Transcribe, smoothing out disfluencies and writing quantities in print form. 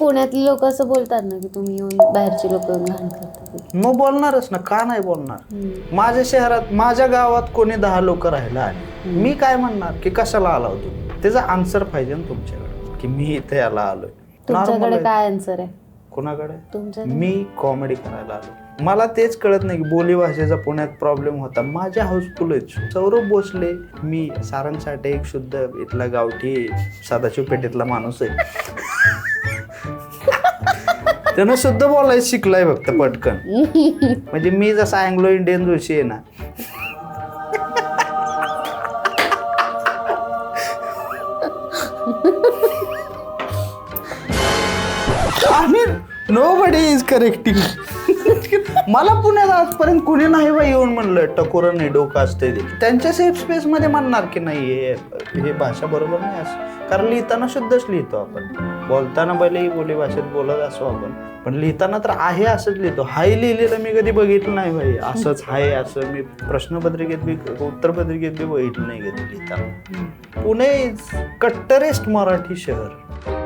पुण्यातली लोक असं बोलतात ना की तुम्ही येऊन बाहेरची लोक येऊन घाण करतात. मग बोलणारच ना, का नाही बोलणार. माझ्या शहरात माझ्या गावात कोणी 10 लोक राहायला आले, मी काय म्हणणार की कशाला आला होतो, त्याचा आन्सर पाहिजे ना तुमच्याकडे की मी इथे याला आलोय. तुमच्याकडे काय आन्सर आहे? कोणाकडे? तुमच्याकडे? मी कॉमेडी करायला आलो. मला तेच कळत नाही की बोली भाषेचा पुण्यात प्रॉब्लेम होता. माझ्या हाऊसफुल आहेत. सौरभ भोसले, मी सारंग साठे, एक शुद्ध इथला गावठी सदाशिव पेठेतला माणूस आहे. त्यानं शुद्ध बोलायचं शिकलाय फक्त पटकन. म्हणजे मी जसा अँग्लो इंडियन जोशी आहे ना, आणि नोबडी इज करेक्टिंग. मला पुण्यात आजपर्यंत कुणी नाही बाई येऊन म्हणलं टकोरं नाही डोकं असते. त्यांच्या सेफ स्पेस मध्ये म्हणणार की नाही हे भाषा बरोबर नाही असं. कारण लिहिताना शुद्धच लिहितो आपण, बोलताना भलेही बोली भाषेत बोलत असो आपण, पण लिहिताना तर आहे असंच लिहितो. हाय लिहिलेलं मी कधी बघितलं नाही भाई. असंच हाय असं मी प्रश्नपत्रिकेत बी उत्तरपत्रिकेत बी बघितलं नाही कधी लिहिताना. पुणे कट्टरेस्ट मराठी शहर.